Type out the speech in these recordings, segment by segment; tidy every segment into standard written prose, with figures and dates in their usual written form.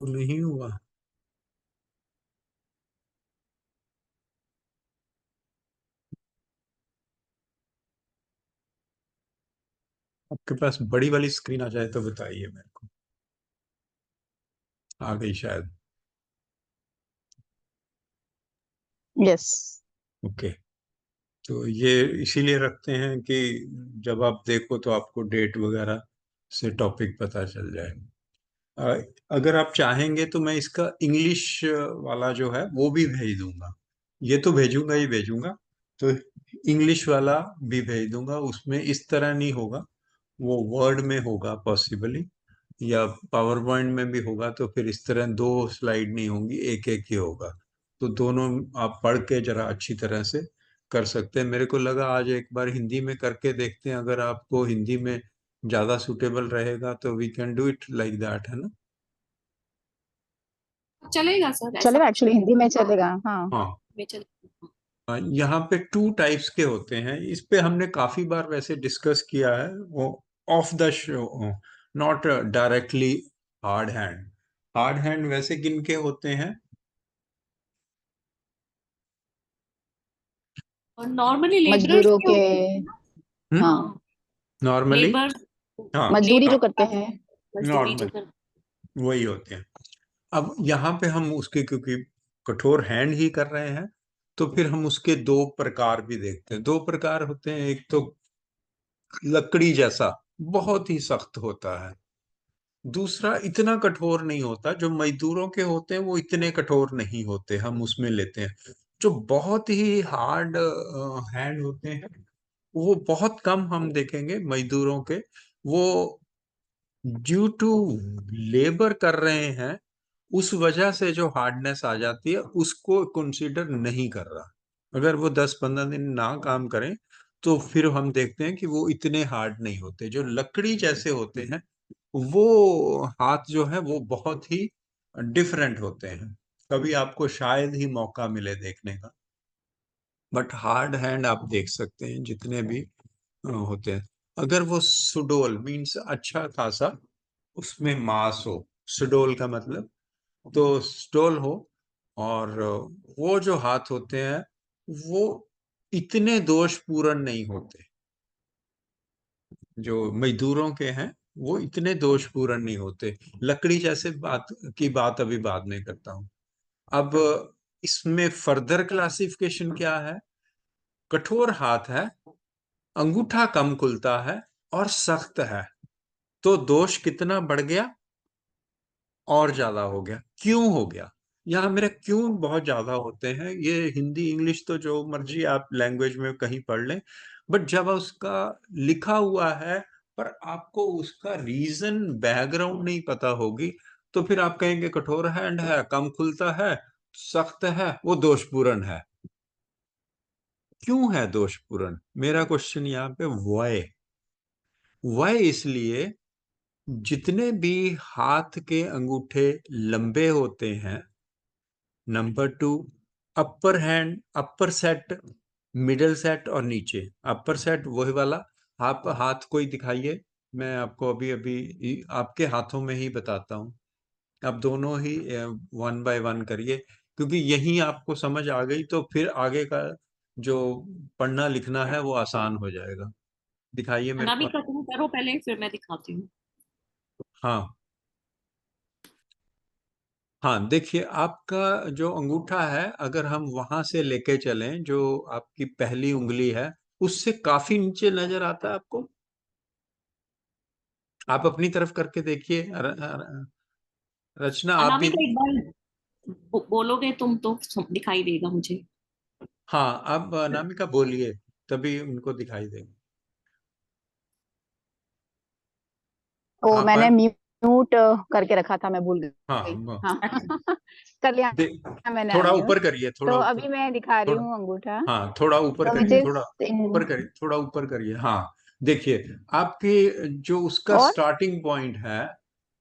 नहीं हुआ। आपके पास बड़ी वाली स्क्रीन आ जाए तो बताइए मेरे को। आ गई शायद। यस। ओके। तो ये इसीलिए रखते हैं कि जब आप देखो तो आपको डेट वगैरह से टॉपिक पता चल जाए। अ, अगर आप चाहेंगे तो मैं इसका इंग्लिश वाला जो है वो भी भेज दूंगा। ये तो भेजूंगा ही भेजूंगा। तो इंग्लिश वाला भी भेज दूंगा, उसमें इस तरह नहीं होगा। वो वर्ड में होगा पॉसिबली, या पावर पॉइंट में भी होगा। तो फिर इस तरह दो स्लाइड नहीं होंगी, एक एक ही होगा। तो दोनों आप पढ़ के जरा अच्छी तरह से कर सकते हैं। मेरे को लगा आज एक बार हिंदी में करके देखते हैं, अगर आपको हिंदी में ज्यादा सुटेबल रहेगा तो we can do it like that, है ना। चलेगा सर, ऐसा चलेगा, कुछ एक्चुअली हिंदी में चलेगा। हाँ। हाँ। में चलेगा। यहाँ पे टू टाइप्स के होते हैं, इस पे हमने काफी बार वैसे डिस्कस किया है। वो of the show, not directly hard hand. Hard hand वैसे किन के होते हैं? और नॉर्मली लेबरर्स मजदूरों के के। होते हैं ना। हम्म। हाँ, नॉर्मली। लेबर्स, हाँ। मजदूरी जो लेबर, करते हैं। मजदूरी जो नॉर्मल कर। वही होते हैं। अब यहाँ पे हम उसके, क्योंकि कठोर हैंड ही कर रहे हैं, तो फिर हम उसके दो प्रकार भी देखते हैं। दो प्रकार होते हैं, एक तो लकड़ी जैसा बहुत ही सख्त होता है। दूसरा इतना कठोर नहीं होता। जो मजदूरों के होते हैं वो इतने कठोर नहीं होते, हम उसमें लेते हैं। जो बहुत ही हार्ड हैंड होते हैं वो बहुत कम हम देखेंगे मजदूरों के। वो ड्यू टू लेबर कर रहे हैं, उस वजह से जो हार्डनेस आ जाती है उसको कंसीडर नहीं कर रहा। अगर वो 10-15 दिन ना काम करें तो फिर हम देखते हैं कि वो इतने हार्ड नहीं होते। जो लकड़ी जैसे होते हैं वो हाथ जो है वो बहुत ही डिफरेंट होते हैं। कभी आपको शायद ही मौका मिले देखने का, बट हार्ड हैंड आप देख सकते हैं जितने भी होते हैं। अगर वो सुडोल मीन्स अच्छा खासा उसमें मांस हो, सुडोल का मतलब, तो स्टोल हो, और वो जो हाथ होते हैं वो इतने दोषपूर्ण नहीं होते। जो मजदूरों के हैं वो इतने दोषपूर्ण नहीं होते। लकड़ी जैसे बात की बात अभी बाद में करता हूं। अब इसमें फर्दर क्लासिफिकेशन क्या है? कठोर हाथ है, अंगूठा कम खुलता है और सख्त है, तो दोष कितना बढ़ गया? और ज्यादा हो गया। क्यों हो गया? यहाँ मेरे क्यों बहुत ज्यादा होते हैं। ये हिंदी इंग्लिश तो जो मर्जी आप लैंग्वेज में कहीं पढ़ लें, बट जब उसका लिखा हुआ है पर आपको उसका रीजन बैकग्राउंड नहीं पता होगी, तो फिर आप कहेंगे कठोर हैंड है, कम खुलता है, सख्त है, वो दोषपूर्ण है। क्यों है दोषपूर्ण? मेरा क्वेश्चन यहाँ पे वाई। वाई इसलिए, जितने भी हाथ के अंगूठे लंबे होते हैं, नंबर टू, अपर हैंड, अपर सेट, मिडल सेट और नीचे। अपर सेट वही वाला। आप हाथ को ही दिखाइए, मैं आपको अभी अभी आपके हाथों में ही बताता हूँ। आप दोनों ही वन बाय वन करिए, क्योंकि यही आपको समझ आ गई तो फिर आगे का जो पढ़ना लिखना है वो आसान हो जाएगा। दिखाइए मेरे को। अनामिका तुम करो पहले, फिर मैं दिखाती हूँ। हाँ। हाँ, देखिए आपका जो अंगूठा है, अगर हम वहां से लेके चलें, जो आपकी पहली उंगली है उससे काफी नीचे नजर आता है आपको। आप अपनी तरफ करके देखिए। रचना आप भी। अनामिका एक बार बोलोगे तुम तो दिखाई देगा मुझे। हाँ, अब अनामिका बोलिए, तभी उनको दिखाई देगा। ओ, आप मैंने म्यूट करके रखा था, मैं भूल हाँ गई। हाँ। अच्छा। कर लिया दे, मैंने थोड़ा अनम्यूट। ऊपर करिए, तो थोड़ा ऊपर। अभी मैं दिखा रही थोड़ा, हूँ अंगूठा। हाँ थोड़ा ऊपर तो करिए, थोड़ा जिस ऊपर करिए, थोड़ा ऊपर करिए। हाँ, देखिए आपके जो उसका और स्टार्टिंग पॉइंट है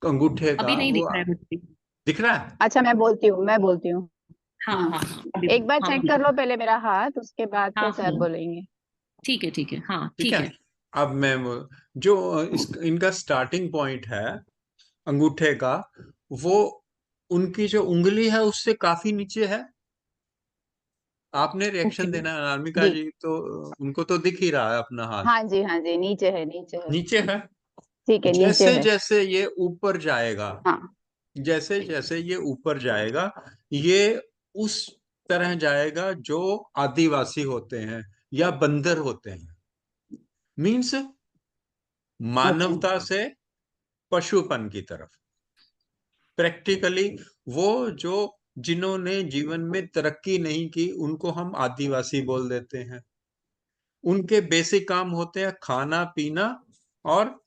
अंगूठे अभी का, नहीं वो दिख रहा है मुझे। दिख रहा है। अच्छा, मैं बोलती हूँ। हाँ हाँ, हाँ हाँ, अभी एक बार हाँ चेक कर लो पहले मेरा हाथ, उसके बाद हाँ फिर सर हाँ, बोलेंगे। ठीक है, हाँ ठीक ठीक है। है। अब मैं जो इनका स्टार्टिंग पॉइंट है अंगूठे का, वो उनकी जो उंगली है उससे काफी नीचे है। आपने रिएक्शन ओके देना है अनामिका जी जी, तो उनको तो दिख ही रहा है अपना हाथ हाँ जी हाँ जी, नीचे है नीचे है। नीचे है। ठीक है, नीचे जैसे है। जैसे ये ऊपर जाएगा, हाँ जैसे जैसे ये ऊपर जाएगा, ये उस तरह जाएगा जो आदिवासी होते हैं या बंदर होते हैं। मीन्स ओके मानवता से पशुपन की तरफ। प्रैक्टिकली वो जो जिन्होंने जीवन में तरक्की नहीं की उनको हम आदिवासी बोल देते हैं। उनके बेसिक काम होते हैं खाना पीना और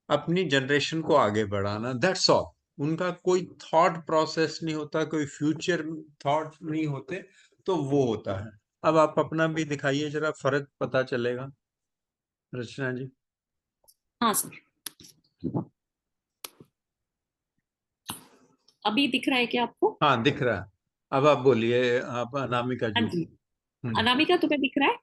अपनी जनरेशन को आगे बढ़ाना, दैट्स ऑल। उनका कोई थॉट प्रोसेस नहीं होता, कोई फ्यूचर थॉट नहीं होते, तो वो होता है। अब आप अपना भी दिखाइए जरा, फर्क पता चलेगा रचना जी। हाँ सर, अभी दिख रहा है क्या आपको? हाँ दिख रहा है। अब आप बोलिए, आप अनामिका हाँ जी। जी। अनामिका तुम्हें दिख रहा है?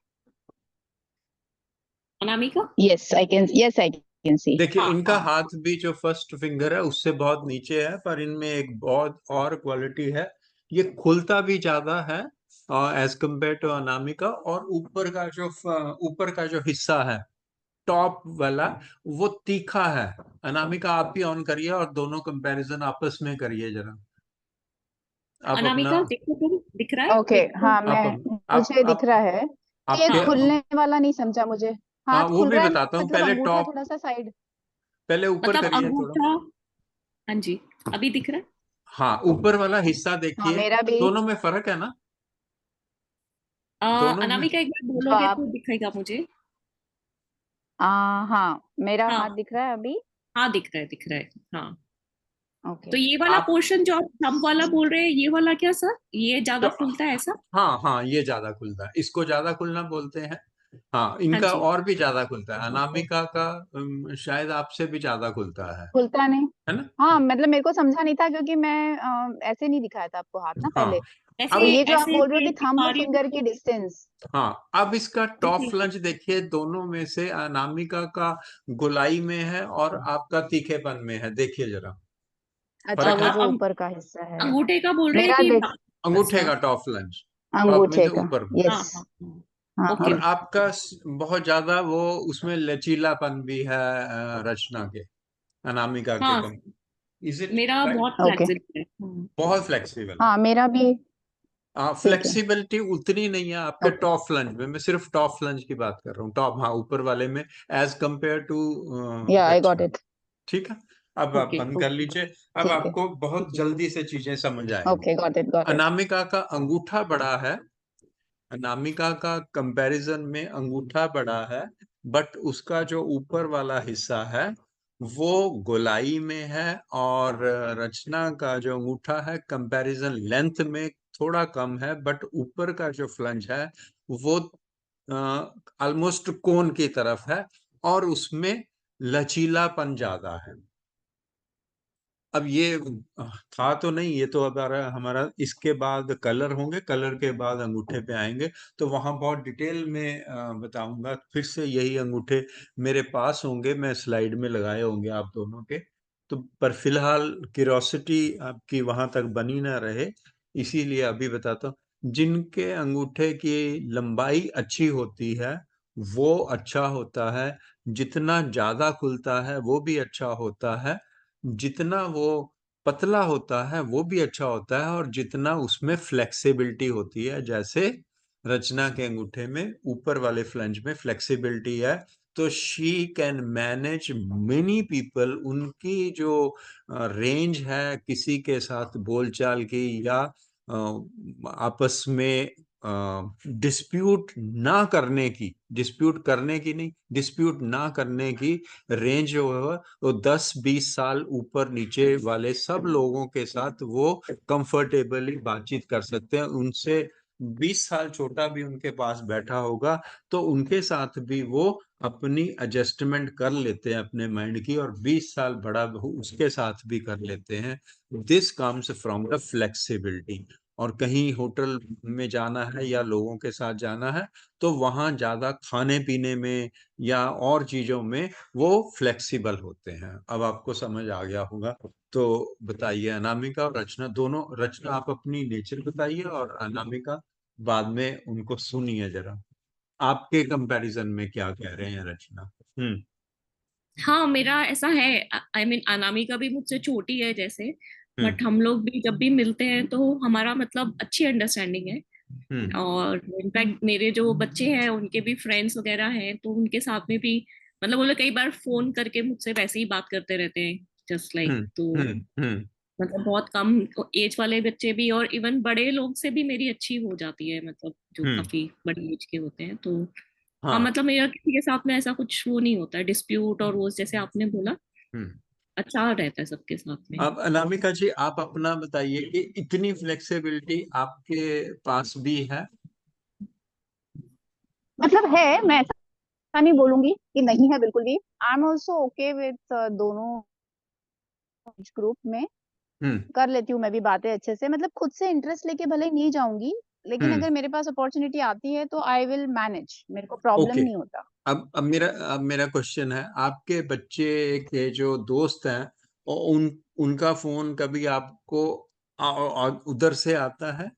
Anamika? Yes I can see. देखिए हाँ इनका हाँ। हाथ भी जो फर्स्ट फिंगर है उससे बहुत नीचे है, पर इनमें एक बहुत और क्वालिटी है, ये खुलता भी ज्यादा है एज कम्पेयर टू अनामिका। और ऊपर का जो हिस्सा है, टॉप वाला, वो तीखा है। अनामिका आप भी ऑन करिए और दोनों कंपैरिजन आपस में करिए जरा। आप अपना, अनामिका देखो, तुम दिख रहा है ओके देखो। हाँ, आप मैं आप मुझे दिख आप रहा है। ये आपके, हाँ खुलने वाला नहीं समझा मुझे। हाँ हाथ वो खुल भी रहा है, बताता हूँ। मतलब पहले अंगूठा टॉप, थोड़ा सा साइड। पहले ऊपर मतलब करिए थोड़ा। अंगूठा। हाँ जी, अभी दिख रहा है। हाँ ऊपर वाला हिस्सा हाँ देखिए। मेरा भी। दोनों में फर्क है ना? दोनों में, अनामिका एक बार जो बोलोगे आप तो दिखेगा मुझे। हाँ, मेरा हाथ हाँ दिख रहा है अभी। हाँ, दिख रहा है दिख रहा है। हाँ, तो ओके। ये वाला आप पोर्शन जो आप थंब वाला बोल रहे हैं, ये वाला क्या सर, ये ज्यादा जो, खुलता है ऐसा? हाँ हाँ ये ज्यादा खुलता है, इसको ज्यादा खुलना बोलते हैं। हाँ हाँ इनका जी। और भी ज्यादा खुलता है। ओके, अनामिका का शायद आपसे भी ज्यादा खुलता खुलता नहीं। है ना? हाँ मतलब मेरे को समझा नहीं था, क्योंकि मैं ऐसे नहीं दिखाया था आपको हाथ ना हाँ पहले। ऐसे तो अब, ये जो आप ऐसे बोल रहे हो मैं कि थंब दिखा रही हूँ फिंगर की तो डिस्टेंस। हाँ अब इसका टॉप देखिए। फ्लंज देखिए, दोनों में से अनामिका का गोलाई में है और आपका तीखेपन में है, देखिए जरा अच्छा, फर्क वो है। जो ऊपर का हिस्सा है। अंगूठे का बोल रहे हैं मेरा कि देख। अंगूठे अच्छा। का टॉप फ्लंज, टॉप में अंगूठे से का। ऊपर। यस। हाँ हाँ हाँ। हाँ और ओके हाँ। ओके। आपका बहुत ज्यादा वो, उसमें लचीलापन भी है रचना के, अनामिका के हाँ, कम। इज इट मेरा राइट? बहुत ओके। फ्लेक्सिबल है। बहुत फ्लेक्सिबल है। हाँ मेरा भी। ठीक है। फ्लेक्सिबिलिटी उतनी नहीं है आपके ओके। टॉप फ्लंज में। मैं सिर्फ टॉप फ्लंज की बात कर रहा हूँ, टॉप, हाँ ऊपर वाले में, एज कंपेयर टू या आई गॉट रचना। इट। ठीक है, अब आप ओके बंद कर ओके। लीजिए। अब ठीक है। आपको बहुत जल्दी से चीजें समझ आएंगी। Okay, got it got it. Anamika का अंगूठा बड़ा है, अनामिका का कंपैरिजन में अंगूठा बड़ा है, बट उसका जो ऊपर वाला हिस्सा है वो गोलाई में है। और रचना का जो अंगूठा है कंपैरिजन लेंथ में थोड़ा कम है, बट ऊपर का जो फ्लंज है वो ऑलमोस्ट कोन की तरफ है और उसमें लचीलापन ज्यादा है। अब ये था तो नहीं, ये तो अब हमारा इसके बाद कलर होंगे, कलर के बाद अंगूठे पे आएंगे, तो वहां बहुत डिटेल में बताऊंगा। फिर से यही अंगूठे मेरे पास होंगे, मैं स्लाइड में लगाए होंगे आप दोनों के। तो पर फिलहाल क्यूरोसिटी आपकी वहां तक बनी ना रहे, इसीलिए अभी बताता हूँ। जिनके अंगूठे की लंबाई अच्छी होती है वो अच्छा होता है, जितना ज्यादा खुलता है वो भी अच्छा होता है, जितना वो पतला होता है वो भी अच्छा होता है, और जितना उसमें फ्लेक्सिबिलिटी होती है, जैसे रचना के अंगूठे में ऊपर वाले फ्लंज में फ्लेक्सिबिलिटी है, तो she can manage many people. उनकी जो रेंज है किसी के साथ बोलचाल की, या आपस में डिस्प्यूट ना करने की, डिस्प्यूट करने की नहीं, डिस्प्यूट ना करने की रेंज जो है वो 10-20 साल ऊपर नीचे वाले सब लोगों के साथ वो कंफर्टेबली बातचीत कर सकते हैं। उनसे 20 साल छोटा भी उनके पास बैठा होगा तो उनके साथ भी वो अपनी एडजस्टमेंट कर लेते हैं अपने माइंड की, और 20 साल बड़ा उसके साथ भी कर लेते हैं। This comes from the flexibility. और कहीं होटल में जाना है या लोगों के साथ जाना है, तो वहाँ ज़्यादा खाने-पीने में या और चीज़ों में वो फ्लेक्सिबल होते हैं। अब आपको समझ आ गया होगा। तो बताइए अनामिका और रचना दोनों, रचना आप अपनी नेचर बताइए और अनामिका बाद में उनको सुनिए ज़रा। आपके कंपैरिज़न में क्या कह रहे हैं रचना? हुँ, हाँ, मेरा ऐसा है। आई मीन अनामिका भी मुझसे छोटी है जैसे, हुँ, बट हम लोग भी जब भी मिलते हैं तो हमारा मतलब अच्छी अंडरस्टैंडिंग है। हुँ, और इनफैक्ट मेरे जो बच्चे हैं उनके भी फ्रेंड्स वगैरह हैं, तो उनके साथ में भी मतलब वो लोग कई बार फोन करके मुझसे वैसे ही बात करते रहते हैं, जस्ट हुँ, लाइक तो हुँ, हुँ, मतलब बहुत कम एज वाले बच्चे भी और इवन बड़े लोग से भी मेरी अच्छी हो जाती है, मतलब जो हुँ, काफी बड़ी एज के होते हैं तो। हाँ, हाँ, मतलब मेरा किसी के साथ में ऐसा कुछ वो नहीं होता है डिस्प्यूट, और वो जैसे आपने बोला हुँ। अच्छा रहता है सबके साथ में। अब अनामिका जी आप अपना बताइए कि इतनी फ्लेक्सिबिलिटी आपके पास भी है? मतलब है, मैं ऐसा नहीं बोलूंगी कि नहीं है बिल्कुल भी। I am also okay with दोनों ग्रुप में। हुँ, कर लेती हूँ मैं भी बातें अच्छे से, मतलब खुद से इंटरेस्ट लेके भले ही नहीं जाऊंगी, लेकिन हुँ, अगर मेरे पास अपॉर्चुनिटी आती है तो आई विल मैनेज, मेरे को प्रॉब्लम ओके। नहीं होता। अब मेरा क्वेश्चन है, आपके बच्चे के जो दोस्त हैं, उनका फ़ोन कभी आपको उधर से आता है?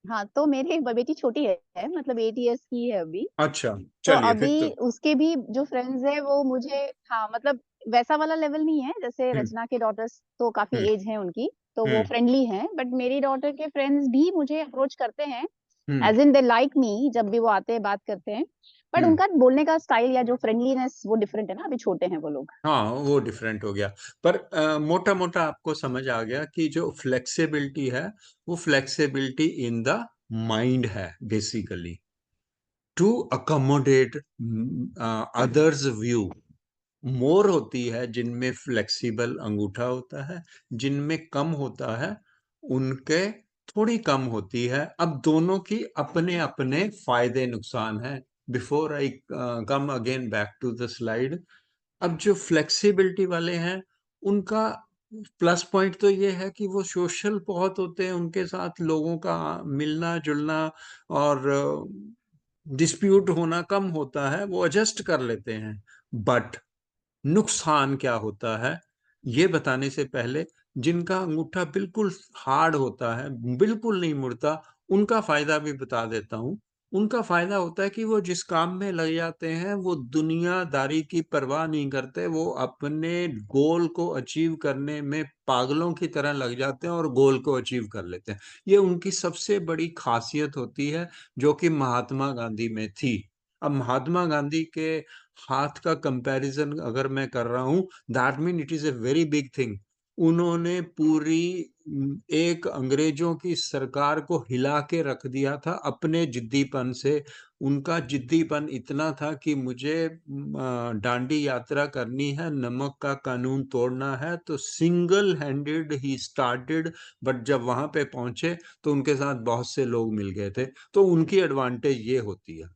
हाँ, तो मेरी एक बेटी छोटी है, मतलब 8 इयर्स की है अभी। अच्छा, तो चलिए फिर तो अभी उसके भी जो फ्रेंड्स हैं वो मुझे, हाँ, मतलब वैसा वाला लेवल नहीं है, जैसे हुँ, रचना के डॉटर्स तो काफ़ी हुँ, एज है उनकी, तो वो हुँ, फ्रेंडली हैं, बट मेरी डॉटर के फ्रेंड्स भी मुझे अप्रोच करते हैं, हुँ, as in they like me, जब भी वो आते हैं, बात करते हैं। बट हुँ। उनका बोलने का स्टाइल या जो फ्रेंडलीनेस वो डिफरेंट है ना, अभी छोटे हैं वो लोग। हाँ, वो डिफरेंट हो गया। पर मोटा-मोटा आपको समझ आ गया कि जो फ्लेक्सिबिलिटी है, वो फ्लेक्सिबिलिटी इन द माइंड है basically, to accommodate others view. More होती है जिनमें फ्लेक्सिबल अंगूठा होता है, जिनमें कम होता है, उनके थोड़ी कम होती है। अब दोनों की अपने-अपने फ़ायदे नुकसान हैं। Before I come again back to the slide, अब जो फ्लेक्सिबिलिटी वाले हैं, उनका प्लस पॉइंट तो ये है कि वो सोशल बहुत होते हैं, उनके साथ लोगों का मिलना-जुलना और डिस्प्यूट होना कम होता है, वो एडजस्ट कर लेते हैं। बट नुकसान क्या होता है, ये बताने से पहले जिनका अंगूठा बिल्कुल हार्ड होता है, बिल्कुल नहीं मुड़ता, उनका फ़ायदा भी बता देता हूँ। उनका फ़ायदा होता है कि वो जिस काम में लग जाते हैं, वो दुनियादारी की परवाह नहीं करते, वो अपने गोल को अचीव करने में पागलों की तरह लग जाते हैं और गोल को अचीव कर लेते हैं। ये उनकी सबसे बड़ी ख़ासियत होती है, जो कि महात्मा गांधी में थी। अब महात्मा गांधी के हाथ का कंपैरिजन अगर मैं कर रहा हूँ, that mean it is a very big thing. उन्होंने पूरी एक अंग्रेज़ों की सरकार को हिला के रख दिया था अपने जिद्दीपन से। उनका जिद्दीपन इतना था कि मुझे दांडी यात्रा करनी है, नमक का कानून तोड़ना है, तो single handed he started, but जब वहाँ पे पहुँचे, तो उनके साथ बहुत से लोग मिल गए थे। तो उनकी एडवांटेज ये होती है।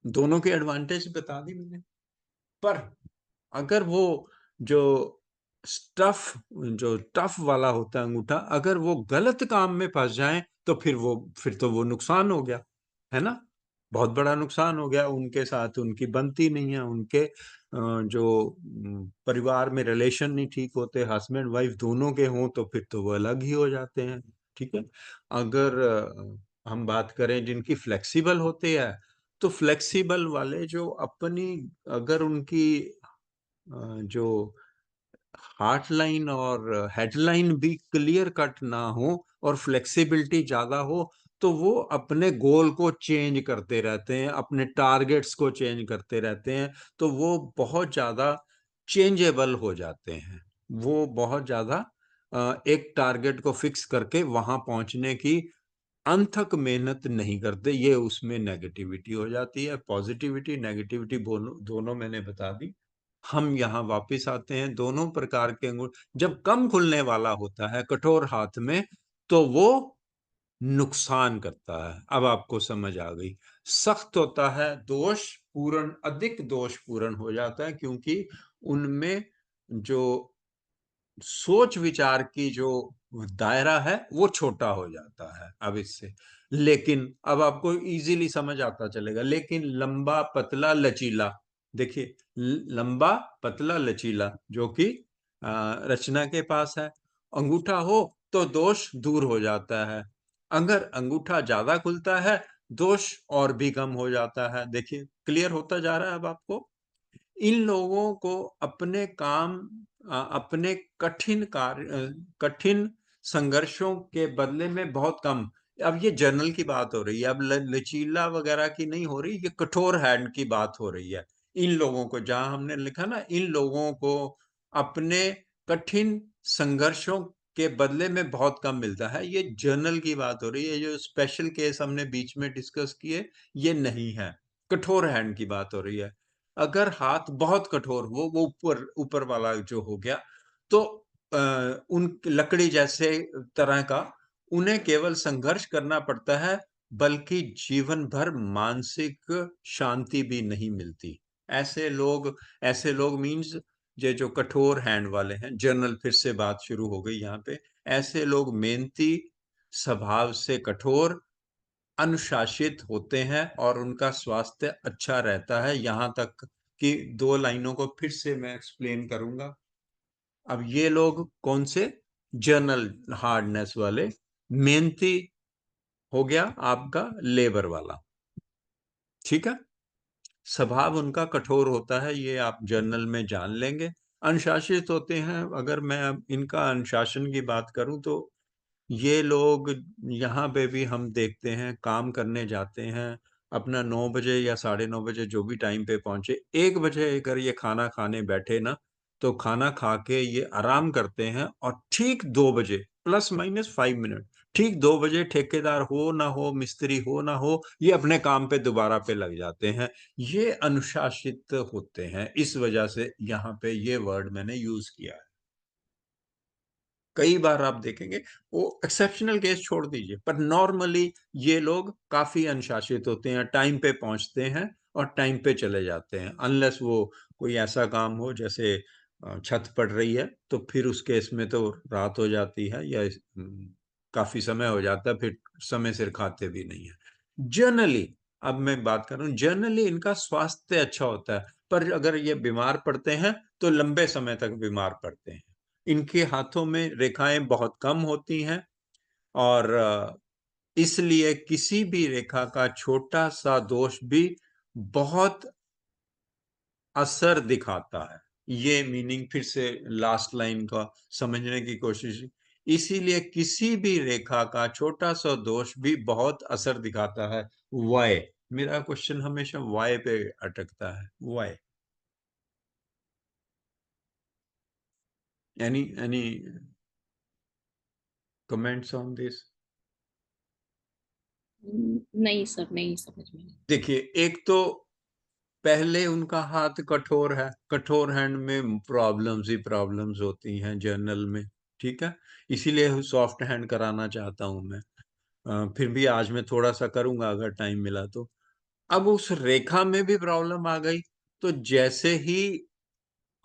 दोनों की एडवांटेज बता दी मैंने। पर अगर वो जो स्टफ़ जो टफ़ वाला होता है अंगूठा, अगर वो गलत काम में फँस जाएँ, तो फिर तो वो नुकसान हो गया, है ना? बहुत बड़ा नुकसान हो गया, उनके साथ उनकी बनती नहीं है, उनके जो परिवार में रिलेशन नहीं ठीक होते, हस्बैंड-वाइफ दोनों के हों, तो फिर तो वो अलग ही हो जाते हैं, ठीक है? अगर हम बात करें जिनकी फ्लेक्सिबल होती है, तो फ्लेक्सिबल वाले जो अपनी अगर उनकी जो हार्ट लाइन और हेडलाइन भी क्लियर कट ना हो और फ्लेक्सिबिलिटी ज़्यादा हो, तो वो अपने गोल को चेंज करते रहते हैं, अपने टारगेट्स को चेंज करते रहते हैं, तो वो बहुत ज़्यादा चेंजेबल हो जाते हैं। वो बहुत ज़्यादा एक टारगेट को फिक्स करके वहाँ पहुँचने की अनथक मेहनत नहीं करते, ये उसमें नेगेटिविटी हो जाती है। पॉज़िटिविटी, नेगेटिविटी बोनो दोनों मैंने बता दी। हम यहाँ वापस आते हैं, दोनों प्रकार के अंगूर जब कम खुलने वाला होता है कठोर हाथ में, तो वो नुकसान करता है। अब आपको समझ आ गई। सख्त होता है, अधिक दोषपूर्ण हो जाता है, क्योंकि उनमें जो सोच विचार की जो दायरा है वो छोटा हो जाता है अब इससे। लेकिन अब आपको इजीली समझ आता चलेगा। लेकिन लंबा पतला लचीला, देखिए लंबा पतला लचीला जो कि रचना के पास है। अंगूठा हो तो दोष दूर हो जाता है। अगर अंगूठा ज्यादा खुलता है, दोष और भी कम हो जाता है। देखिए क्लियर होता जा रहा है अब आपको। इन लोगों को अपने काम, अपने कठिन कार्य, कठिन संघर्षों के बदले में बहुत कम। अब ये जर्नल की बात हो रही है, अब लचीला वगैरह की नहीं हो रही, ये कठोर हैंड की बात हो रही है। इन लोगों को, जहां हमने लिखा ना, इन लोगों को अपने कठिन संघर्षों के बदले में बहुत कम मिलता है, ये जर्नल की बात हो रही है। जो स्पेशल केस हमने बीच में डिस्कस किए, ये नहीं है, कठोर हैंड की बात हो रही है। अगर हाथ बहुत कठोर हो, वो ऊपर ऊपर वाला जो हो गया, तो उन लकड़ी जैसे तरह का, उन्हें केवल संघर्ष करना पड़ता है, बल्कि जीवन भर मानसिक शांति भी नहीं मिलती। ऐसे लोग मीन्स ये जो कठोर हैंड वाले हैं, जर्नल, फिर से बात शुरू हो गई यहाँ पे। ऐसे लोग मेहनती, स्वभाव से कठोर, अनुशासित होते हैं और उनका स्वास्थ्य अच्छा रहता है। यहाँ तक कि 2 लाइनों को फिर से मैं एक्सप्लेन करूंगा। अब ये लोग कौन से? जर्नल हार्डनेस वाले। मेहनती हो गया आपका लेबर वाला, ठीक है। स्वभाव उनका कठोर होता है, ये आप जर्नल में जान लेंगे। अनुशासित होते हैं, अगर मैं अब इनका अनुशासन की बात करूं तो ये लोग, यहाँ पे भी हम देखते हैं, काम करने जाते हैं अपना 9 बजे या 9:30 बजे, जो भी टाइम पे पहुंचे। 1 बजे अगर ये खाना खाने बैठे ना, तो खाना खा के ये आराम करते हैं, और ठीक 2 बजे, ±5 मिनट, ठीक 2 बजे, ठेकेदार हो ना हो, मिस्त्री हो ना हो, ये अपने काम पे दोबारा पे लग जाते हैं। ये अनुशासित होते हैं, इस वजह से यहाँ पे ये वर्ड मैंने यूज किया है। कई बार आप देखेंगे, वो एक्सेप्शनल केस छोड़ दीजिए, पर नॉर्मली ये लोग काफी अनुशासित होते हैं, टाइम पे पहुंचते हैं और टाइम पे चले जाते हैं। अनलेस वो कोई ऐसा काम हो, जैसे छत पड़ रही है, तो फिर उस केस में तो रात हो जाती है, या काफी समय हो जाता है, फिर समय सिर खाते भी नहीं है जनरली। अब मैं बात कर रहा हूँ, जनरली इनका स्वास्थ्य अच्छा होता है, पर अगर ये बीमार पड़ते हैं तो लंबे समय तक बीमार पड़ते हैं। इनके हाथों में रेखाएं बहुत कम होती हैं, और इसलिए किसी भी रेखा का छोटा सा दोष भी बहुत असर दिखाता है। ये मीनिंग फिर से लास्ट लाइन का समझने की कोशिश। इसीलिए किसी भी रेखा का छोटा सा दोष भी बहुत असर दिखाता है। वाई, मेरा क्वेश्चन हमेशा वाई पे अटकता है। Why? Any comments on this? नहीं सर, नहीं समझ में। देखिए, एक तो पहले उनका हाथ कठोर है, कठोर हैंड में प्रॉब्लम्स ही प्रॉब्लम्स होती हैं जर्नल में, ठीक है। इसीलिए सॉफ्ट हैंड कराना चाहता हूं मैं। फिर भी आज मैं थोड़ा सा करूंगा अगर टाइम मिला तो। अब उस रेखा में भी प्रॉब्लम आ गई, तो जैसे ही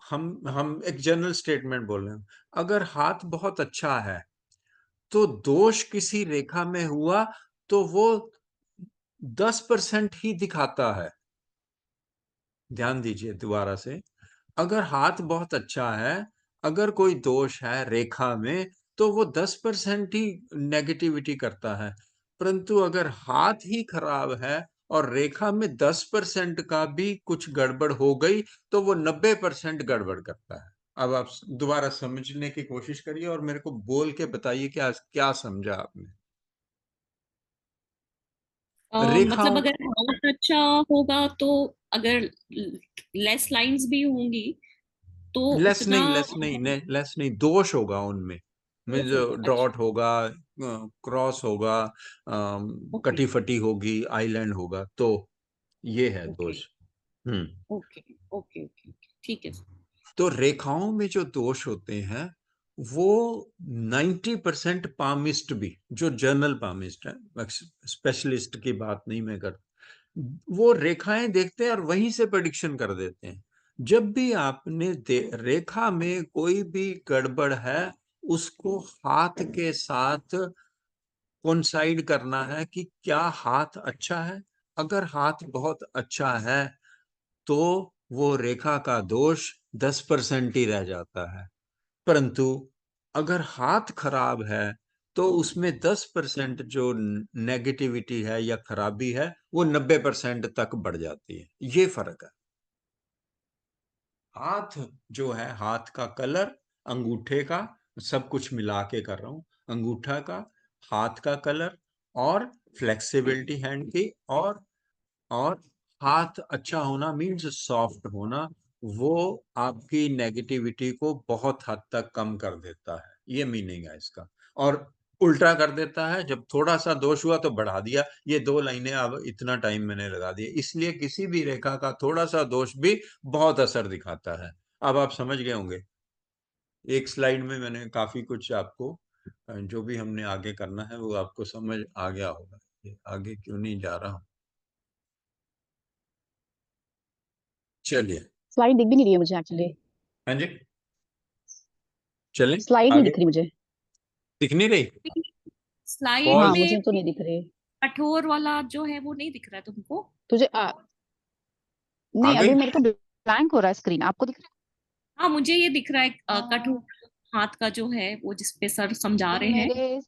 हम एक जनरल स्टेटमेंट बोल रहे हैं, अगर हाथ बहुत अच्छा है, तो दोष किसी रेखा में हुआ तो वो 10% ही दिखाता है। ध्यान दीजिए दोबारा से, अगर हाथ बहुत अच्छा है, अगर कोई दोष है रेखा में, तो वो 10% ही नेगेटिविटी करता है। परंतु अगर हाथ ही खराब है और रेखा में 10% का भी कुछ गड़बड़ हो गई, तो वो 90% गड़बड़ करता है। अब आप दोबारा समझने की कोशिश करिए और मेरे को बोल के बताइए क्या क्या समझा आपने। मतलब रेखाओं, अगर हाउस अच्छा होगा तो, अगर लेस लाइंस भी होंगी तो लेस उतना नहीं, लेस नहीं, दोष होगा उनमें। मीन्स यूज होगा। अच्छा। डॉट होगा, क्रॉस होगा, ओके। कटी फटी होगी, आइलैंड होगा, तो ये है ओके। दोष। हम्म। ओके। ओके। ओके। ठीक है सर। तो रेखाओं में जो दोष होते हैं, वो 90% पामिस्ट भी, जो जर्नल पामिस्ट है, स्पेशलिस्ट की बात नहीं मैं कर, वो रेखाएं देखते हैं और वहीं से प्रेडिक्शन कर देते हैं। जब भी आपने रेखा में कोई भी गड़बड़ है, उसको हाथ के साथ कोइंसाइड करना है कि क्या हाथ अच्छा है। अगर हाथ बहुत अच्छा है, तो वो रेखा का दोष 10% ही रह जाता है। परंतु अगर हाथ खराब है, तो उसमें 10% जो नेगेटिविटी है या खराबी है, वो 90% तक बढ़ जाती है। ये फर्क है। हाथ जो है, हाथ का कलर, अंगूठे का, सब कुछ मिला के कर रहा हूं, अंगूठा का, हाथ का कलर, और फ्लेक्सिबिलिटी हैंड की, और हाथ अच्छा होना मीन्स सॉफ्ट होना, वो आपकी नेगेटिविटी को बहुत हद तक कम कर देता है। ये मीनिंग है इसका। और उल्टा कर देता है, जब थोड़ा सा दोष हुआ तो बढ़ा दिया। ये 2 लाइनें अब इतना टाइम मैंने लगा दिया, इसलिए किसी भी रेखा का थोड़ा सा दोष भी बहुत असर दिखाता है। अब आप समझ गए होंगे। एक स्लाइड में मैंने काफी कुछ आपको, जो भी हमने आगे करना है वो आपको समझ आ गया होगा। ये आगे क्यों नहीं जा रहा हूं, चलिए। स्लाइड दिख भी नहीं रही है मुझे एक्चुअली। हाँ जी, चलें स्लाइड नहीं आगे। दिख रही मुझे। दिख नहीं रही? स्लाइड हाँ, पॉज। मुझे में तो नहीं दिख रही। कठोर वाला जो है वो नहीं दिख रहा है तुमको? तुझे आ नहीं, गई? अभी मेरे को ब्लैंक हो रहा है स्क्रीन, आपको दिख हाँ, मुझे ये दिख रहा है रहा है? कठोर हाथ का जो है वो जिसपे सर समझा तो रहे हैं। मेरे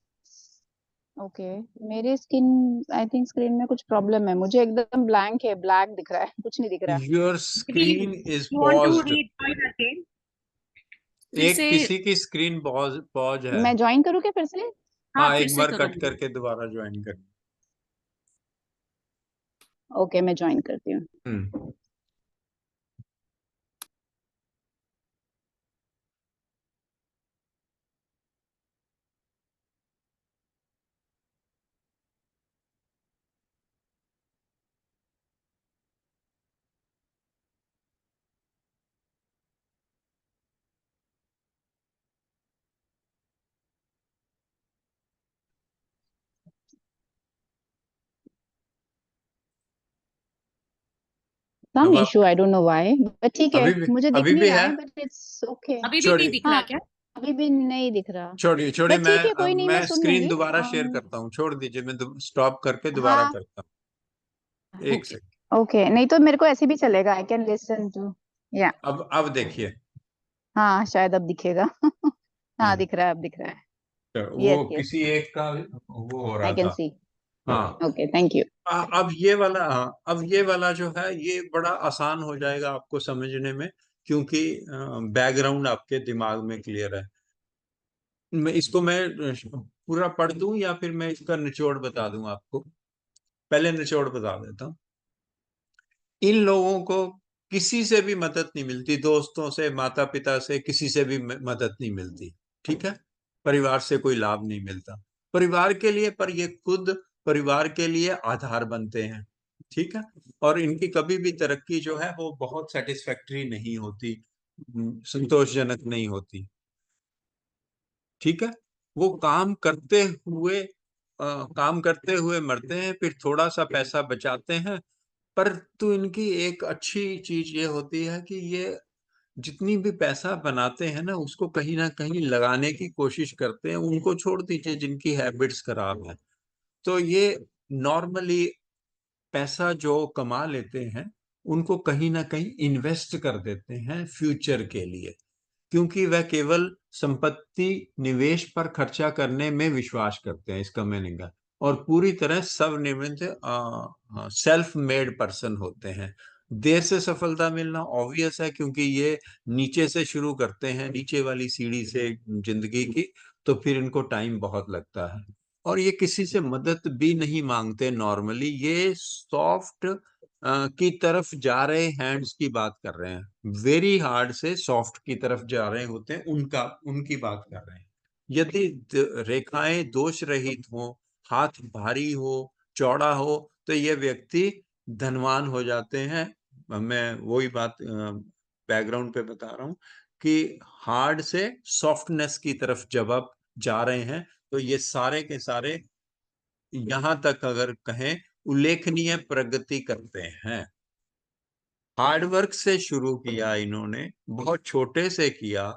ओके, मेरे स्किन आई थिंक स्क्रीन में कुछ प्रॉब्लम है, मुझे एकदम ब्लैंक है, ब्लैक दिख रहा है, कुछ नहीं दिख रहा। योर यदि screen is you want to paused. Read again, फिर एक से। किसी की स्क्रीन पॉज पॉज है। मैं ज्वाइन करूँ क्या फिर से? हाँ, हाँ, फिर एक से बार करो। कट करके दोबारा ज्वाइन कर। ओके, मैं ज्वाइन करती हूँ। हम्म। सम अब आप, issue, I don't know why, but ठीक है, मुझे दिख अभी नहीं भी रहा है। है, बट इट्स ओके। अभी भी नहीं छोड़िए, दिख रहा हाँ, क्या? अभी भी नहीं दिख रहा। छोड़िए, छोड़िए, बट मैं ठीक है, कोई नहीं, मैं मैं सुन स्क्रीन लूंगी। दोबारा शेयर करता हूँ। छोड़ दीजिए, मैं स्टॉप करके दोबारा हाँ, करता हूँ। एक ओके। सेकंड। ओके, नहीं तो मेरे को ऐसे भी चलेगा, आई कैन लिसन टू। या अब देखिए। हाँ, शायद अब दिखेगा। हाँ, हम्म, दिख रहा है, अब दिख रहा है। तो वो यस यस, किसी एक का वो हो रहा आई कैन था। सी। हाँ। Okay, thank you. अब ये वाला, हाँ, अब ये वाला जो है, ये बड़ा आसान हो जाएगा आपको समझने में, क्योंकि बैकग्राउंड आपके दिमाग में क्लियर है। मैं पूरा पढ़ दूं या फिर मैं इसका निचोड़ बता दूं आपको? पहले निचोड़ बता देता हूँ। इन लोगों को किसी से भी मदद नहीं मिलती, दोस्तों से, माता पिता से, किसी से भी मदद नहीं मिलती। ठीक है? परिवार से कोई लाभ नहीं मिलता परिवार के लिए, पर ये खुद परिवार के लिए आधार बनते हैं। ठीक है? और इनकी कभी भी तरक्की जो है वो बहुत सेटिस्फैक्टरी नहीं होती, संतोषजनक नहीं होती। ठीक है? वो काम करते हुए मरते हैं, फिर थोड़ा सा पैसा बचाते हैं। पर तो इनकी एक अच्छी चीज ये होती है कि ये जितनी भी पैसा बनाते हैं ना, उसको कहीं ना कहीं लगाने की कोशिश करते हैं। उनको छोड़ दीजिए जिनकी हैबिट्स खराब है। तो ये नॉर्मली पैसा जो कमा लेते हैं, उनको कहीं ना कहीं इन्वेस्ट कर देते हैं फ्यूचर के लिए, क्योंकि वह केवल संपत्ति निवेश पर खर्चा करने में विश्वास करते हैं। इसका मीनिंग है, और पूरी तरह स्वनिर्मित सेल्फ मेड पर्सन होते हैं। देर से सफलता मिलना ऑब्वियस है, क्योंकि ये नीचे से शुरू करते हैं, नीचे वाली सीढ़ी से जिंदगी की, तो फिर इनको टाइम बहुत लगता है। और ये किसी से मदद भी नहीं मांगते नॉर्मली। ये सॉफ्ट की तरफ जा रहे हैंड्स की बात कर रहे हैं, वेरी हार्ड से सॉफ्ट की तरफ जा रहे होते हैं, उनकी बात कर रहे हैं। यदि रेखाएं दोष रहित हो, हाथ भारी हो, चौड़ा हो, तो ये व्यक्ति धनवान हो जाते हैं। मैं वही बात बैकग्राउंड पे बता रहा हूँ कि हार्ड से सॉफ्टनेस की तरफ जब आप जा रहे हैं, तो ये सारे के सारे यहां तक अगर कहें उल्लेखनीय प्रगति करते हैं। हार्ड वर्क से शुरू किया इन्होंने, बहुत छोटे से किया,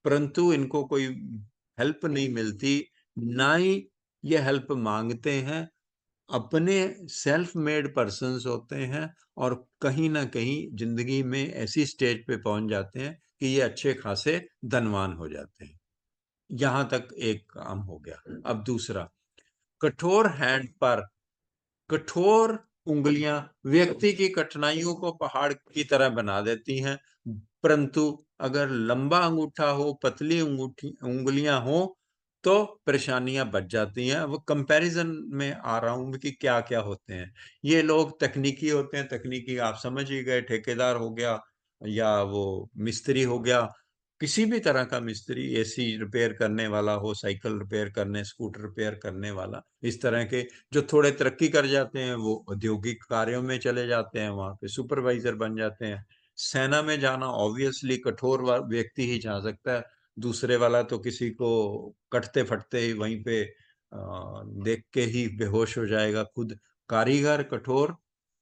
परंतु इनको कोई हेल्प नहीं मिलती, ना ही ये हेल्प मांगते हैं। अपने सेल्फ मेड पर्सन्स होते हैं और कहीं ना कहीं जिंदगी में ऐसी स्टेज पे पहुंच जाते हैं कि ये अच्छे खासे धनवान हो जाते हैं। यहां तक एक काम हो गया। अब दूसरा, कठोर हैंड पर कठोर उंगलियां व्यक्ति की कठिनाइयों को पहाड़ की तरह बना देती हैं, परंतु अगर लंबा अंगूठा हो, पतली उंगलियां हो, तो परेशानियां बच जाती हैं। वो कंपैरिजन में आ रहा हूं कि क्या क्या होते हैं। ये लोग तकनीकी होते हैं, तकनीकी आप समझ ही गए, ठेकेदार हो गया या वो मिस्त्री हो गया, किसी भी तरह का मिस्त्री, एसी रिपेयर करने वाला हो, साइकिल रिपेयर करने, स्कूटर रिपेयर करने वाला, इस तरह के जो थोड़े तरक्की कर जाते हैं वो औद्योगिक कार्यों में चले जाते हैं, वहां पे सुपरवाइजर बन जाते हैं। सेना में जाना ऑब्वियसली कठोर व्यक्ति ही जा सकता है, दूसरे वाला तो किसी को कटते फटते ही वहीं पे देख के ही बेहोश हो जाएगा खुद। कारीगर कठोर,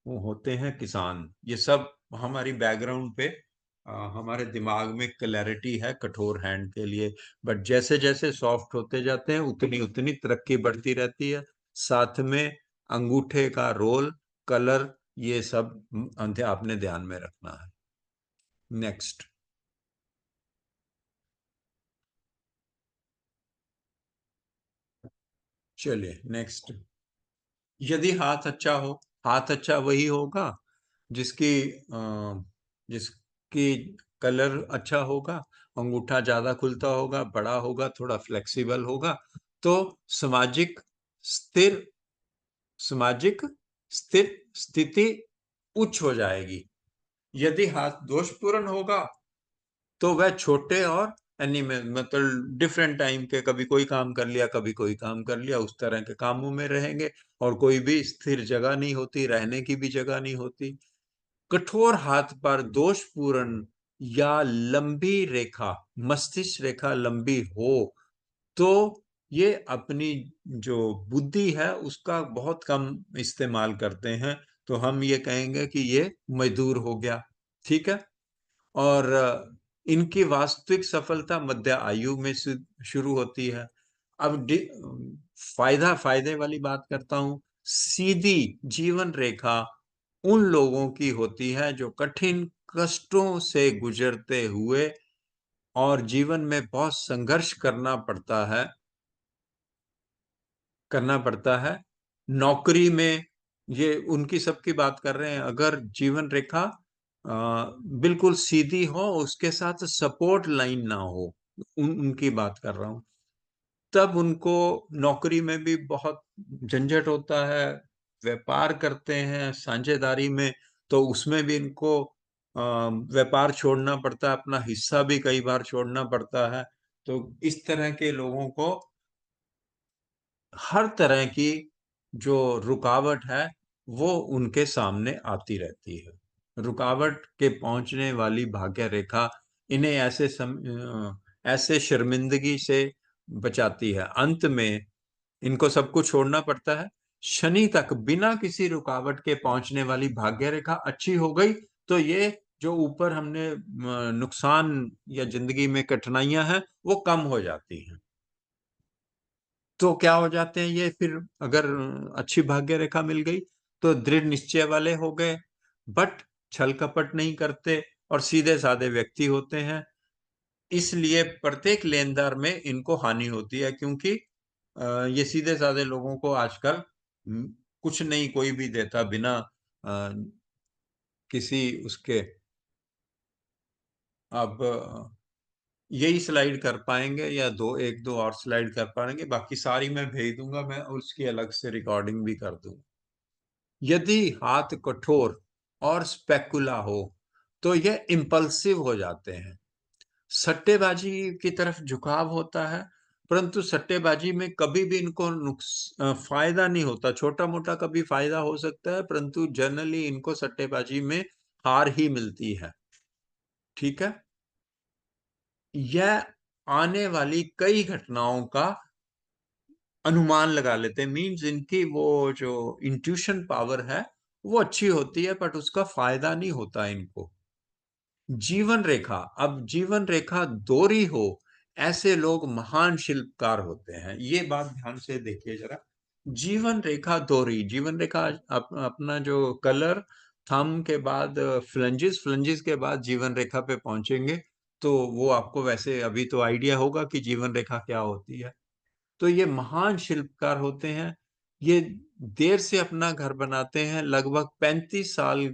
वो होते हैं किसान। ये सब हमारी बैकग्राउंड पे हमारे दिमाग में क्लैरिटी है कठोर हैंड के लिए। बट जैसे जैसे सॉफ्ट होते जाते हैं उतनी उतनी तरक्की बढ़ती रहती है। साथ में अंगूठे का रोल, कलर, ये सब आपने ध्यान में रखना है। नेक्स्ट, चलिए नेक्स्ट। यदि हाथ अच्छा हो, हाथ अच्छा वही होगा जिसकी जिसकी कलर अच्छा होगा, अंगूठा ज्यादा खुलता होगा, बड़ा होगा, थोड़ा फ्लेक्सिबल होगा, तो सामाजिक स्थिर सामाजिक स्थिर स्थिति उच्च हो जाएगी। यदि हाथ दोषपूर्ण होगा तो वह छोटे और एनिमे मतलब डिफरेंट टाइम के, कभी कोई काम कर लिया, कभी कोई काम कर लिया, उस तरह के कामों में रहेंगे और कोई भी स्थिर जगह नहीं होती, रहने की भी जगह नहीं होती। कठोर हाथ पर दोषपूर्ण या लंबी रेखा, मस्तिष्क रेखा लंबी हो, तो ये अपनी जो बुद्धि है उसका बहुत कम इस्तेमाल करते हैं, तो हम ये कहेंगे कि ये मजदूर हो गया। ठीक है। और इनकी वास्तविक सफलता मध्य आयु में शुरू होती है। अब फायदे वाली बात करता हूं। सीधी जीवन रेखा उन लोगों की होती है जो कठिन कष्टों से गुजरते हुए और जीवन में बहुत संघर्ष करना पड़ता है। नौकरी में, ये उनकी सबकी बात कर रहे हैं। अगर जीवन रेखा बिल्कुल सीधी हो, उसके साथ सपोर्ट लाइन ना हो, उनकी बात कर रहा हूं, तब उनको नौकरी में भी बहुत झंझट होता है। व्यापार करते हैं साझेदारी में, तो उसमें भी इनको व्यापार छोड़ना पड़ता है, अपना हिस्सा भी कई बार छोड़ना पड़ता है। तो इस तरह के लोगों को हर तरह की जो रुकावट है वो उनके सामने आती रहती है। रुकावट के पहुंचने वाली भाग्य रेखा इन्हें ऐसे शर्मिंदगी से बचाती है। अंत में इनको सब कुछ छोड़ना पड़ता है। शनि तक बिना किसी रुकावट के पहुंचने वाली भाग्य रेखा अच्छी हो गई तो ये जो ऊपर हमने नुकसान या जिंदगी में कठिनाइयां हैं वो कम हो जाती हैं। तो क्या हो जाते हैं ये फिर, अगर अच्छी भाग्य रेखा मिल गई तो दृढ़ निश्चय वाले हो गए, बट छल कपट नहीं करते और सीधे साधे व्यक्ति होते हैं। इसलिए प्रत्येक लेनदार में इनको हानि होती है, क्योंकि ये सीधे साधे लोगों को आजकल कुछ नहीं कोई भी देता बिना अ, किसी उसके। अब यही स्लाइड कर पाएंगे या एक दो और स्लाइड कर पाएंगे, बाकी सारी मैं भेज दूंगा, मैं उसकी अलग से रिकॉर्डिंग भी कर दूंगा। यदि हाथ कठोर और स्पेकुला हो तो यह इम्पल्सिव हो जाते हैं। सट्टेबाजी की तरफ झुकाव होता है, परंतु सट्टेबाजी में कभी भी इनको फायदा नहीं होता। छोटा मोटा कभी फायदा हो सकता है, परंतु जनरली इनको सट्टेबाजी में हार ही मिलती है। ठीक है। यह आने वाली कई घटनाओं का अनुमान लगा लेते हैं, मीन्स इनकी वो जो इंट्यूशन पावर है वो अच्छी होती है, बट उसका फायदा नहीं होता इनको। जीवन रेखा, अब जीवन रेखा दोहरी हो, ऐसे लोग महान शिल्पकार होते हैं। ये बात ध्यान से देखिए जरा। जीवन रेखा दोहरी, जीवन रेखा अपना जो कलर, थंब के बाद फ्लंजिस, फ्लंजिस के बाद जीवन रेखा पे पहुंचेंगे, तो वो आपको वैसे अभी तो आइडिया होगा कि जीवन रेखा क्या होती है। तो ये महान शिल्पकार होते हैं। ये देर से अपना घर बनाते हैं, लगभग 35 साल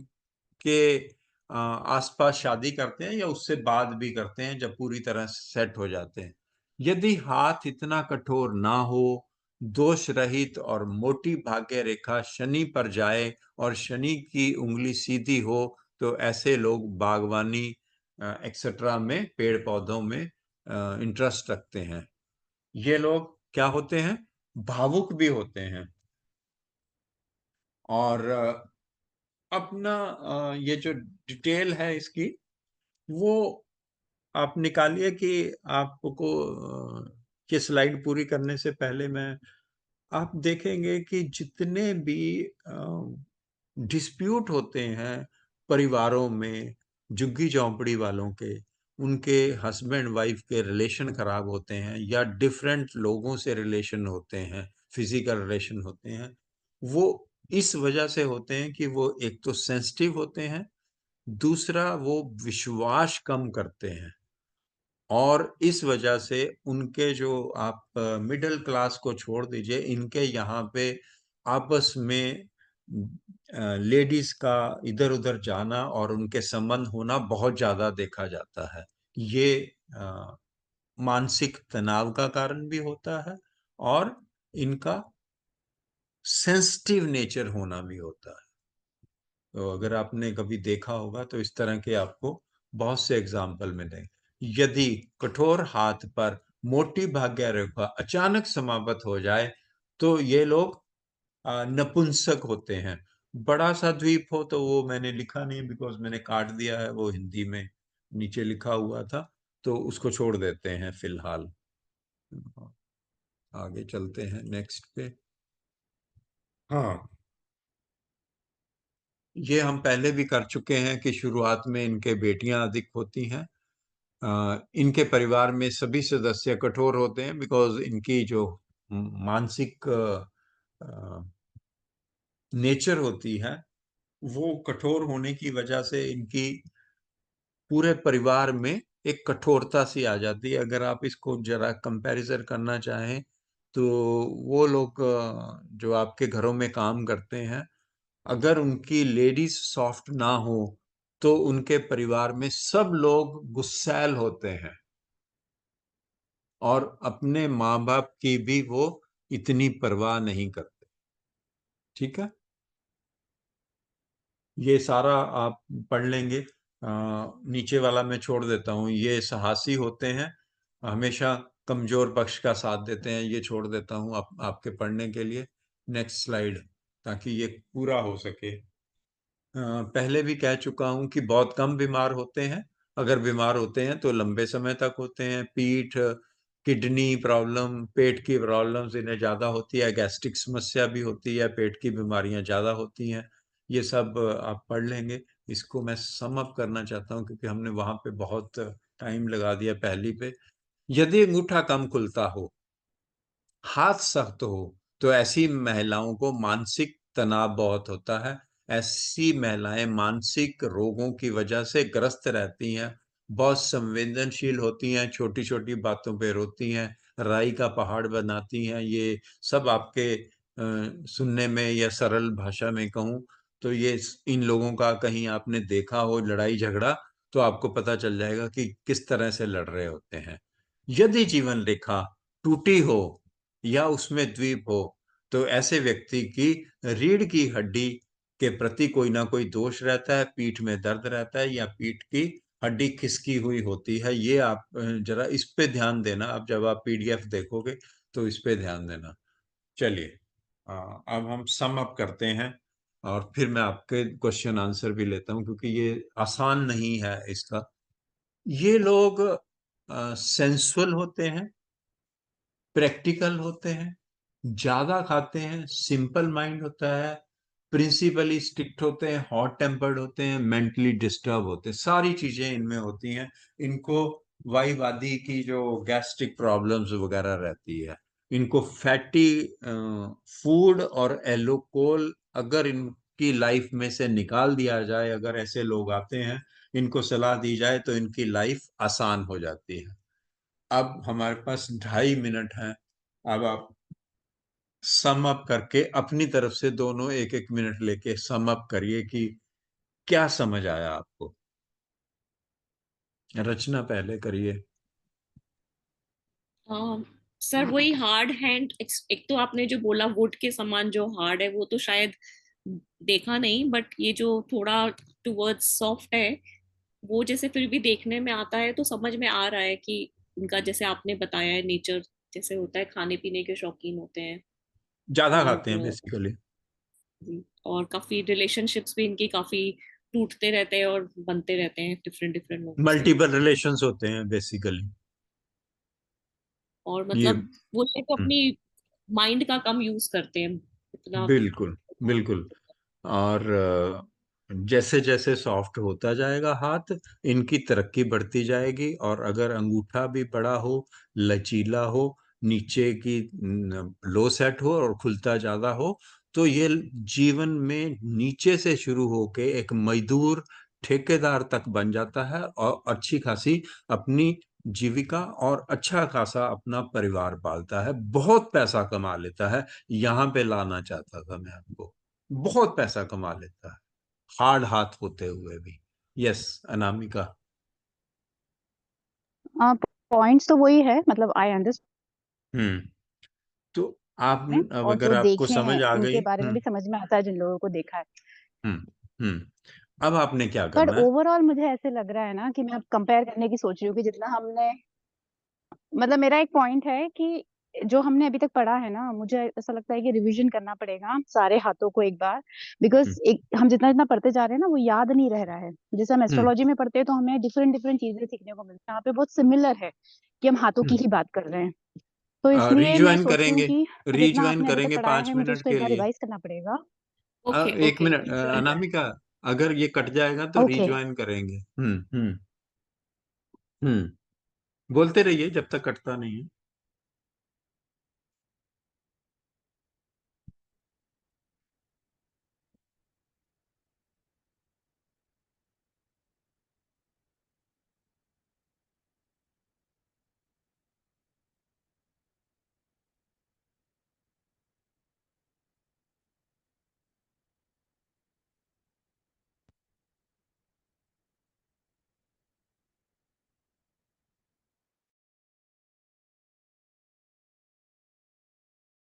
के आसपास शादी करते हैं, या उससे बाद भी करते हैं जब पूरी तरह सेट हो जाते हैं। यदि हाथ इतना कठोर ना हो, दोष रहित और मोटी भाग्य रेखा शनि पर जाए और शनि की उंगली सीधी हो, तो ऐसे लोग बागवानी एक्सेट्रा में, पेड़ पौधों में इंटरेस्ट रखते हैं। ये लोग क्या होते हैं, भावुक भी होते हैं। और अपना ये जो डिटेल है इसकी, वो आप निकालिए कि आपको ये स्लाइड पूरी करने से पहले मैं, आप देखेंगे कि जितने भी डिस्प्यूट होते हैं परिवारों में, झुग्गी झोंपड़ी वालों के, उनके हस्बैंड वाइफ के रिलेशन खराब होते हैं, या डिफरेंट लोगों से रिलेशन होते हैं, फिजिकल रिलेशन होते हैं, वो इस वजह से होते हैं कि वो एक तो सेंसिटिव होते हैं, दूसरा वो विश्वास कम करते हैं। और इस वजह से उनके जो, आप मिडिल क्लास को छोड़ दीजिए, इनके यहाँ पे आपस में लेडीज का इधर उधर जाना और उनके संबंध होना बहुत ज्यादा देखा जाता है। ये मानसिक तनाव का कारण भी होता है, और इनका सेंसिटिव नेचर होना भी होता है। तो अगर आपने कभी देखा होगा तो इस तरह के आपको बहुत से एग्जाम्पल मिलेंगे। यदि कठोर हाथ पर मोटी भाग्य रेखा अचानक समाप्त हो जाए, तो ये लोग नपुंसक होते हैं। बड़ा सा द्वीप हो तो वो मैंने लिखा नहीं, बिकॉज मैंने काट दिया है, वो हिंदी में नीचे लिखा हुआ था, तो उसको छोड़ देते हैं फिलहाल। आगे चलते हैं नेक्स्ट पे। हाँ, ये हम पहले भी कर चुके हैं कि शुरुआत में इनके बेटियां अधिक होती हैं। इनके परिवार में सभी सदस्य कठोर होते हैं, बिकॉज इनकी जो मानसिक नेचर होती है, वो कठोर होने की वजह से इनकी पूरे परिवार में एक कठोरता सी आ जाती है। अगर आप इसको जरा कंपैरिजन करना चाहें, तो वो लोग जो आपके घरों में काम करते हैं, अगर उनकी लेडीज सॉफ्ट ना हो, तो उनके परिवार में सब लोग गुस्सैल होते हैं, और अपने माँ बाप की भी वो इतनी परवाह नहीं करते। ठीक है, ये सारा आप पढ़ लेंगे। नीचे वाला मैं छोड़ देता हूँ। ये साहसी होते हैं, हमेशा कमजोर पक्ष का साथ देते हैं, ये छोड़ देता हूँ आपके पढ़ने के लिए। नेक्स्ट स्लाइड, ताकि ये पूरा हो सके। पहले भी कह चुका हूं कि बहुत कम बीमार होते हैं। अगर बीमार होते हैं तो लंबे समय तक होते हैं। पीठ, किडनी प्रॉब्लम, पेट की प्रॉब्लम्स इन्हें ज्यादा होती है, गैस्ट्रिक समस्या भी होती है, पेट की बीमारियां ज्यादा होती हैं। ये सब आप पढ़ लेंगे। इसको मैं सम अप करना चाहता हूं, क्योंकि हमने वहां पे बहुत टाइम लगा दिया पहली पे। यदि अंगूठा कम खुलता हो, हाथ सख्त हो, तो ऐसी महिलाओं को मानसिक तनाव बहुत होता है। ऐसी महिलाएं मानसिक रोगों की वजह से ग्रस्त रहती हैं, बहुत संवेदनशील होती हैं, छोटी छोटी बातों पे रोती हैं, राई का पहाड़ बनाती हैं। ये सब आपके सुनने में, या सरल भाषा में कहूँ तो, ये इन लोगों का कहीं आपने देखा हो लड़ाई झगड़ा, तो आपको पता चल जाएगा कि किस तरह से लड़ रहे होते हैं। यदि जीवन रेखा टूटी हो या उसमें द्वीप हो, तो ऐसे व्यक्ति की रीढ़ की हड्डी के प्रति कोई ना कोई दोष रहता है, पीठ में दर्द रहता है, या पीठ की हड्डी खिसकी हुई होती है। ये आप जरा इस पे ध्यान देना। अब जब आप पीडीएफ देखोगे तो इस पे ध्यान देना। चलिए, अब हम सम अप करते हैं, और फिर मैं आपके क्वेश्चन आंसर भी लेता हूं, क्योंकि ये आसान नहीं है इसका। ये लोग सेंसुअल होते हैं, प्रैक्टिकल होते हैं, ज्यादा खाते हैं, सिंपल माइंड होता है, प्रिंसिपली स्ट्रिक्ट होते हैं, हॉट टेम्पर्ड होते हैं, मेंटली डिस्टर्ब होते हैं, सारी चीजें इनमें होती हैं। इनको वाईवादी की जो गैस्ट्रिक प्रॉब्लम्स वगैरह रहती है, इनको फैटी फूड और एल्कोहल अगर इनकी लाइफ में से निकाल दिया जाए, अगर ऐसे लोग आते हैं, इनको सलाह दी जाए तो इनकी लाइफ आसान हो जाती है। अब हमारे पास 2.5 मिनट हैं। अब आप सम अप करके अपनी तरफ से दोनों 1-1 मिनट लेके सम अप करिए कि क्या समझ आया आपको। रचना पहले करिए। सर वही हार्ड हैंड, एक तो आपने जो बोला वुड के समान जो हार्ड है वो तो शायद देखा नहीं, बट ये जो थोड़ा टुवर्ड्स सॉफ्ट है वो जैसे फिर भी देखने में आता है, तो समझ में आ रहा है कि इनका जैसे आपने बताया है नेचर जैसे होता है, खाने पीने के शौकीन होते हैं। ज्यादा खाते हैं और बेसिकली। और काफी रिलेशनशिप्स भी इनकी काफी टूटते रहते हैं और बनते रहते हैं डिफरेंट डिफरेंट लोगों से। मल्टीपल रिलेशंस होते हैं बेसिकली। और ये मतलब वो लोग अपनी माइंड का कम यूज करते हैं इतना। बिल्कुल बिल्कुल। और जैसे जैसे सॉफ्ट होता जाएगा हाथ, इनकी तरक्की बढ़ती जाएगी। और अगर अंगूठा भी बड़ा हो, लचीला हो, नीचे की लो सेट हो और खुलता ज्यादा हो, तो ये जीवन में नीचे से शुरू होके एक मजदूर ठेकेदार तक बन जाता है और अच्छी खासी अपनी जीविका और अच्छा खासा अपना परिवार पालता है, बहुत पैसा कमा लेता है। यहाँ पे लाना चाहता था मैं आपको, बहुत पैसा कमा लेता है हार्ड हाथ होते हुए भी। यस अनामिका। पॉइंट्स तो वही है, मतलब आई अंडरस्टैंड। हम्म। तो आप, अब और अगर जो आपको देखे समझ हैं आ गई। उनके बारे में भी समझ में आता है, जिन लोगों को देखा है। हम्म अब आपने क्या बट करना है। ओवरऑल मुझे ऐसे लग रहा है ना कि मैं अब कंपेयर करने की सोच रही हूँ कि जितना हमने, मतलब मेरा एक पॉइंट है कि जो हमने अभी तक पढ़ा है ना, मुझे ऐसा लगता है कि रिवीजन करना पड़ेगा सारे हाथों को एक बार। हम्म बिकॉज एक हम जितना जितना पढ़ते जा रहे हैं ना, वो याद नहीं रह रहा है। जैसे हम हम्म एस्ट्रोलॉजी में पढ़ते हैं तो हमें डिफरेंट डिफरेंट चीजें सीखने को मिलती है, यहाँ पे बहुत सिमिलर है कि हम हाथों की ही बात कर रहे हैं। तो इसलिए मैं रिज्वाइन सोच रही हूँ करेंगे, कि जितना रिज्वाइन आपने अभी तक करेंगे पढ़ाया पांच है, मुझे मिनट उसको एक के बार लिए। रिवाइज करना पड़ेगा। ओके एक ओके मिनट श्योर। अनामिका, अगर ये कट जाएगा तो ओके। रिज्वाइन करेंगे। हम्म बोलते रहिए जब तक कटता नहीं है।